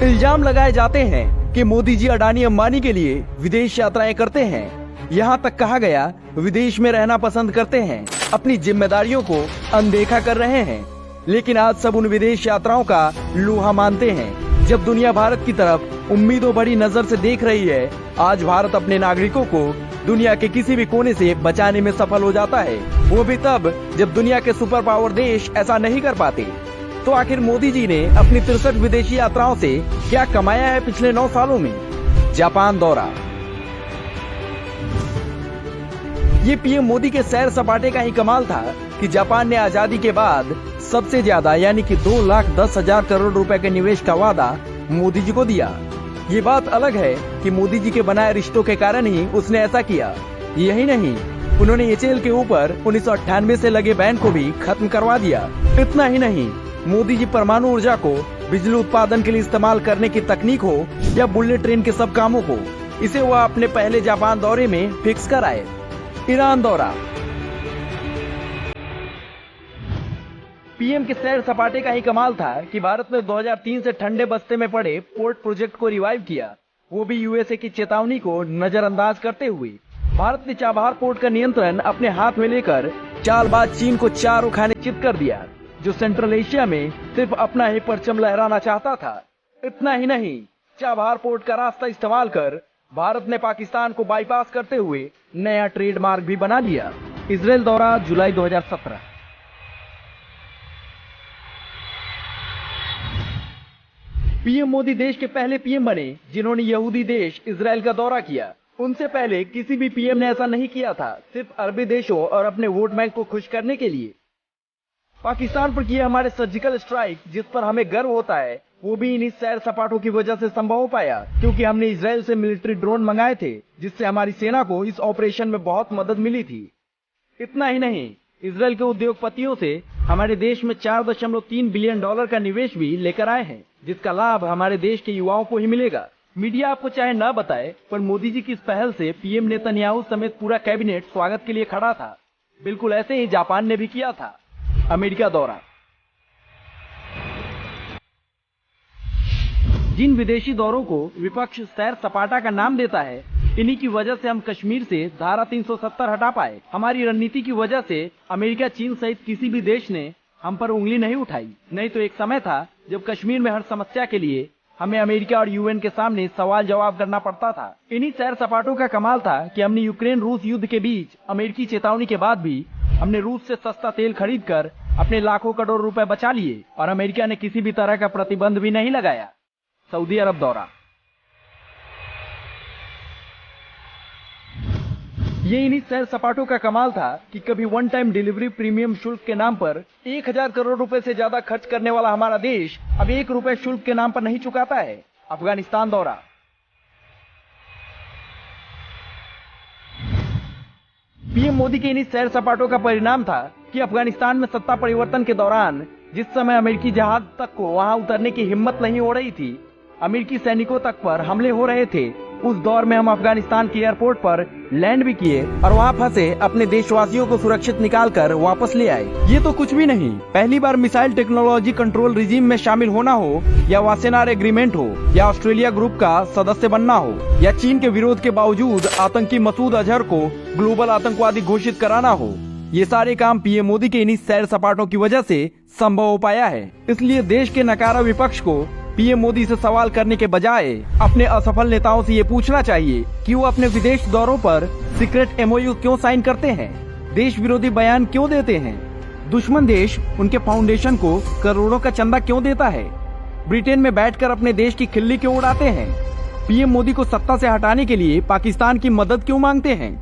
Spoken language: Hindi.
इल्जाम लगाए जाते हैं कि मोदी जी अडानी अंबानी के लिए विदेश यात्राएं करते हैं। यहाँ तक कहा गया विदेश में रहना पसंद करते हैं, अपनी जिम्मेदारियों को अनदेखा कर रहे हैं। लेकिन आज सब उन विदेश यात्राओं का लोहा मानते हैं। जब दुनिया भारत की तरफ उम्मीदों भरी नजर से देख रही है, आज भारत अपने नागरिकों को दुनिया के किसी भी कोने से बचाने में सफल हो जाता है, वो भी तब जब दुनिया के सुपर पावर देश ऐसा नहीं कर पाते। तो आखिर मोदी जी ने अपनी 63 विदेशी यात्राओं से क्या कमाया है पिछले 9 सालों में? जापान दौरा। ये पीएम मोदी के सैर सपाटे का ही कमाल था कि जापान ने आजादी के बाद सबसे ज्यादा यानी कि 2,10,000 करोड़ रुपए के निवेश का वादा मोदी जी को दिया। ये बात अलग है कि मोदी जी के बनाए रिश्तों के कारण ही उसने ऐसा किया। यही नहीं, उन्होंने एचएएल के ऊपर 1998 से लगे बैन को भी खत्म करवा दिया। इतना ही नहीं, मोदी जी परमाणु ऊर्जा को बिजली उत्पादन के लिए इस्तेमाल करने की तकनीक हो या बुलेट ट्रेन के सब कामों को, इसे वह अपने पहले जापान दौरे में फिक्स कराए। ईरान दौरा। पीएम के सैर सपाटे का ही कमाल था कि भारत ने 2003 से ठंडे बस्ते में पड़े पोर्ट प्रोजेक्ट को रिवाइव किया, वो भी यूएसए की चेतावनी को नजरअंदाज करते हुए। भारत ने चाबहार पोर्ट का नियंत्रण अपने हाथ में लेकर चालबाज चीन को चारों खाने चित कर दिया, जो सेंट्रल एशिया में सिर्फ अपना ही परचम लहराना चाहता था। इतना ही नहीं, चाबहार पोर्ट का रास्ता इस्तेमाल कर भारत ने पाकिस्तान को बाईपास करते हुए नया ट्रेड मार्ग भी बना लिया। इजराइल दौरा जुलाई 2017। पीएम मोदी देश के पहले पीएम बने जिन्होंने यहूदी देश इजराइल का दौरा किया। उनसे पहले किसी भी पीएम ने ऐसा नहीं किया था, सिर्फ अरबी देशों और अपने वोट बैंक को खुश करने के लिए। पाकिस्तान पर किए हमारे सर्जिकल स्ट्राइक, जिस पर हमें गर्व होता है, वो भी इन्हीं सैर सपाटों की वजह से संभव हो पाया, क्योंकि हमने इजराइल से मिलिट्री ड्रोन मंगाए थे, जिससे हमारी सेना को इस ऑपरेशन में बहुत मदद मिली थी। इतना ही नहीं, इजराइल के उद्योगपतियों से हमारे देश में $4.3 बिलियन का निवेश भी लेकर आए हैं, जिसका लाभ हमारे देश के युवाओं को ही मिलेगा। मीडिया आपको चाहे न बताए, पर मोदी जी की इस पहल से पीएम नेतन्याहू समेत पूरा कैबिनेट स्वागत के लिए खड़ा था। बिल्कुल ऐसे ही जापान ने भी किया था। अमेरिका दौरा। जिन विदेशी दौरों को विपक्ष सैर सपाटा का नाम देता है, इन्हीं की वजह से हम कश्मीर से धारा 370 हटा पाए। हमारी रणनीति की वजह से अमेरिका, चीन सहित किसी भी देश ने हम पर उंगली नहीं उठाई। नहीं तो एक समय था जब कश्मीर में हर समस्या के लिए हमें अमेरिका और यूएन के सामने सवाल जवाब करना पड़ता था। इन्हीं सैर सपाटों का कमाल था कि हमने यूक्रेन रूस युद्ध के बीच अमेरिकी चेतावनी के बाद भी हमने रूस से सस्ता तेल खरीदकर अपने लाखों करोड़ रुपए बचा लिए, और अमेरिका ने किसी भी तरह का प्रतिबंध भी नहीं लगाया। सऊदी अरब दौरा। ये इन्हीं सैर सपाटों का कमाल था कि कभी वन टाइम डिलीवरी प्रीमियम शुल्क के नाम पर 1,000 करोड़ रुपए से ज्यादा खर्च करने वाला हमारा देश अब 1 रुपए शुल्क के नाम पर नहीं चुकाता है। अफगानिस्तान दौरा। पीएम मोदी के इन्हीं सैर सपाटों का परिणाम था कि अफगानिस्तान में सत्ता परिवर्तन के दौरान जिस समय अमेरिकी जहाज तक को वहां उतरने की हिम्मत नहीं हो रही थी, अमेरिकी सैनिकों तक पर हमले हो रहे थे, उस दौर में हम अफगानिस्तान के एयरपोर्ट पर लैंड भी किए और वहां फंसे अपने देशवासियों को सुरक्षित निकालकर वापस ले आए। ये तो कुछ भी नहीं, पहली बार मिसाइल टेक्नोलॉजी कंट्रोल रिजीम में शामिल होना हो, या वासेनार एग्रीमेंट हो, या ऑस्ट्रेलिया ग्रुप का सदस्य बनना हो, या चीन के विरोध के बावजूद आतंकी मसूद अजहर को ग्लोबल आतंकवादी घोषित कराना हो, ये सारे काम पीएम मोदी के इन्हीं सैर सपाटों की वजह से संभव हो पाया है। इसलिए देश के नकारा विपक्ष को पीएम मोदी से सवाल करने के बजाय अपने असफल नेताओं से ये पूछना चाहिए कि वो अपने विदेश दौरों पर सीक्रेट एमओयू क्यों साइन करते हैं, देश विरोधी बयान क्यों देते हैं, दुश्मन देश उनके फाउंडेशन को करोड़ों का चंदा क्यों देता है, ब्रिटेन में बैठकर अपने देश की खिल्ली क्यों उड़ाते हैं, पीएम मोदी को सत्ता से हटाने के लिए पाकिस्तान की मदद क्यों मांगते हैं।